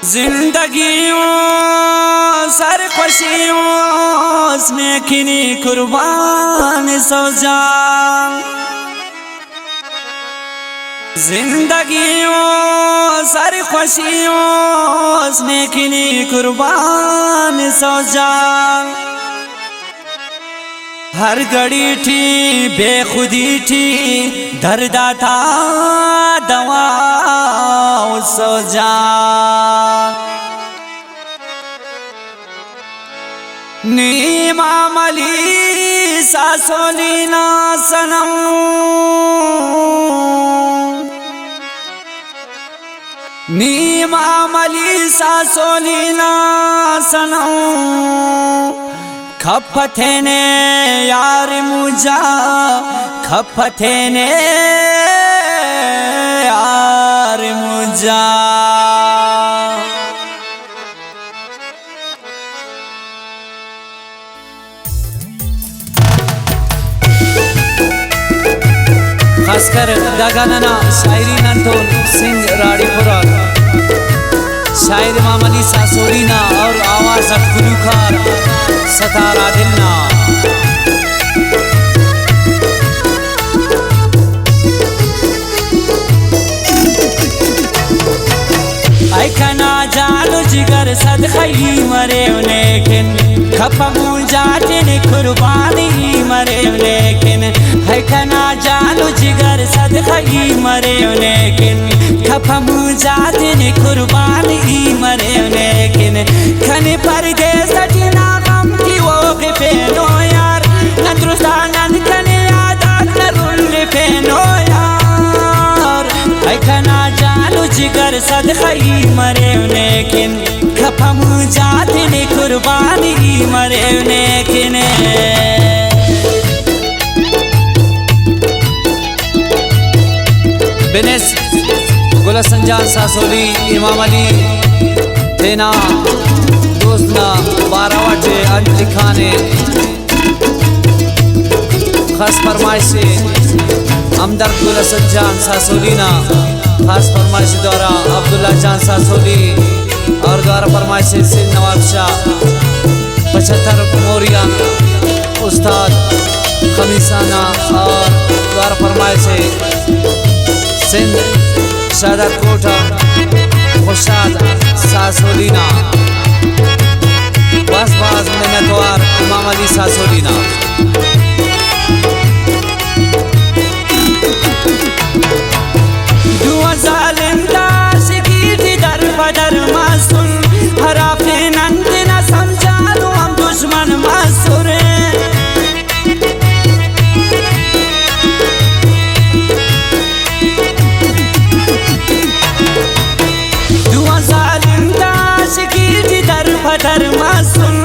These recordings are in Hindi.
जिंदगी सरखुशी उसमें किनी कुर्बान सो जान। जिंदगी सरखुशी उसमें किनी कुर्बान सो जान। हर घड़ी थी बेखुदी थी दर्दा था दवा सो जान। नीमा मली सासोलीना सनम नीमा मली सासोलीना सनम खपथे ने यार मुझा खपथे ने यार मुझा। खासकर दागाना शायरी नंतोल सिंह राड़ीपुरा शायर मामली सासोरीना और आवाज गुलूखार सतारा दिलना। ऐखना जानो जिगर सदखई मरे लेकिन खपमू जातिन कुर्बानी मरे लेकिन ऐखना जानो जिगर सदखई मरे लेकिन खपमू जातिन कुर्बानी मरे लेकिन खने परदेस जना गम की वो फेनो यार नंदुस्तान खने यादात रुल फेनो यार। ऐखना जानो जिगर सदखई मरे लेकिन खपमू जातिन कुर्बानी मरे लेकिन। बिनेस गुलसंजान सासोली इमाम अली तेना दोस्तना बारावट अंजलि खाने खास फरमाइश से हमदर्द गुलसंजान सासोलीना खास फरमाइश द्वारा अब्दुल्ला जान सासोली और द्वारा फरमाइश से नवाब शाह 75 मोरिया उस्ताद खमीसाना और द्वारा फरमाइश सिंध शादात कोटा खुशाद सासोलीना बस बाज मिन्नतवार इमाम अली सासोलीना। दुआ जालिम दास की थी दर बदर मासूम हराफे नंद न समझा लो हम दुश्मन मासूर। दुआ जालिम दास की थी दर बदर मासूम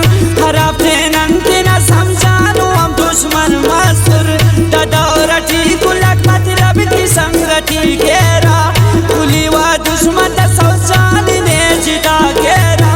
हराफे नंद न समझा लो हम दुश्मन मासूर। दौरठी गुलक मतलब की संगठी घेरा कुलीवा दुश्मन सौचाल ने जिता घेरा।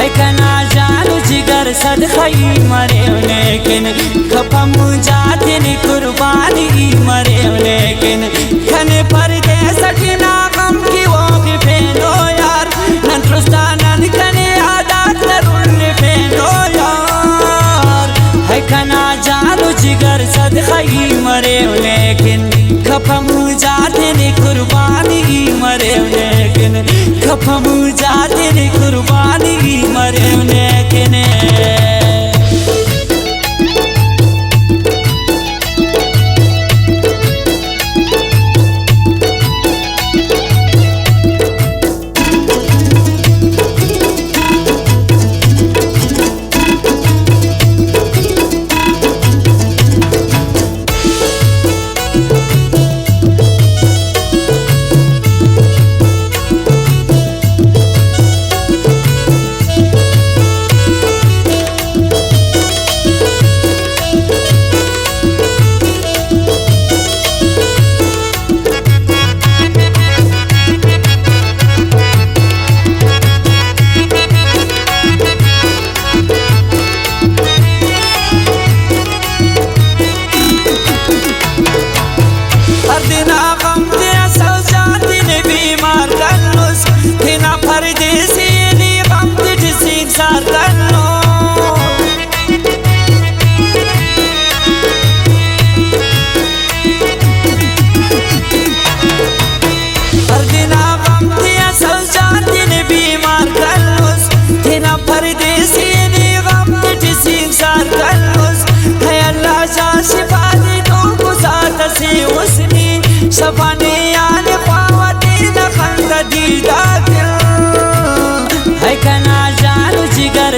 ऐखना जानो जिगर सदखई मरे लेकिन खपमू जातिन कुर्बानी मरे लेकिन खने परदेस जना गम की वो फेनो यार नंदुस्तान खने आदात रुल फेनो यार। ऐखना जानो जिगर सदखई मरे लेकिन खपमू जातिन कुर्बानी मरे लेकिन खपमू जातिन कुर्बानी मरे लेकिन।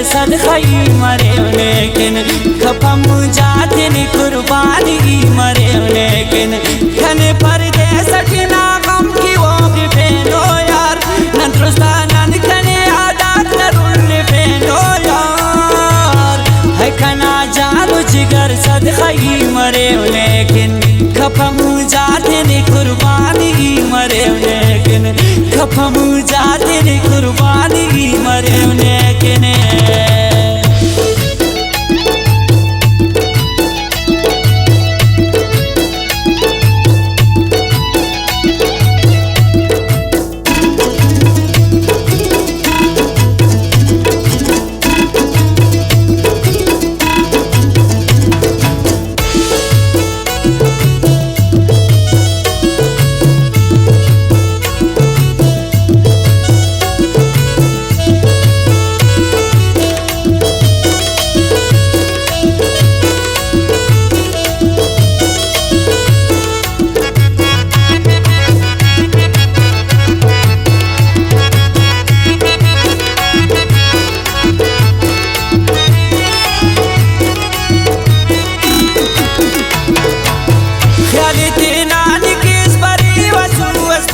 जिगर सदखाई मरे लेकिन खपम जाते ने कुर्बानी मरे लेकिन खने परदेस की ना गम की वो भी फेनो यार नंद्रुस्तान खने आदात नरुल फेनो यार है खना जानो जिगर सदखाई मरे लेकिन खपम जाते ने कुर्बानी मरे लेकिन खपम जाते ने कुर्बानी मरे लेकिन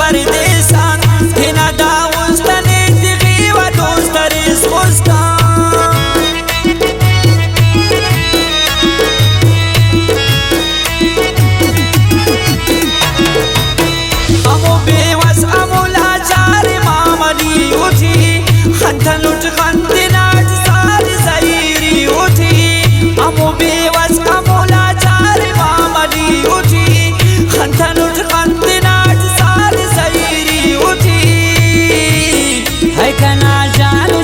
परदेसान हिना दाउस तने दिगी व दोस्तरिस मुस्कान अमो बेवस अमो लाचार मामली उठी खंथन उठ खंतनाज सारी सैरी उठी अमो बेवस अमो लाचार मामली उठी खंथन उठ खंतनाज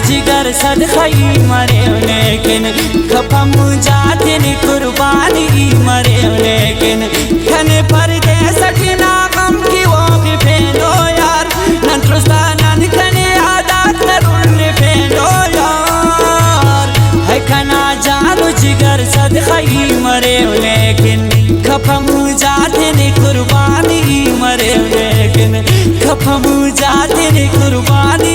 जिगर सदखाई मरे लेकिन खपम जाते ने कुर्बानी मरे लेकिन खने परदेस की ना गम की वो भी फेनो यार नंद्रुस्तान खने आदात नरुल फेनो यार है खना जानो जिगर सदखाई मरे लेकिन खपम जाते ने कुर्बानी मरे लेकिन खपम जाते ने कुर्बानी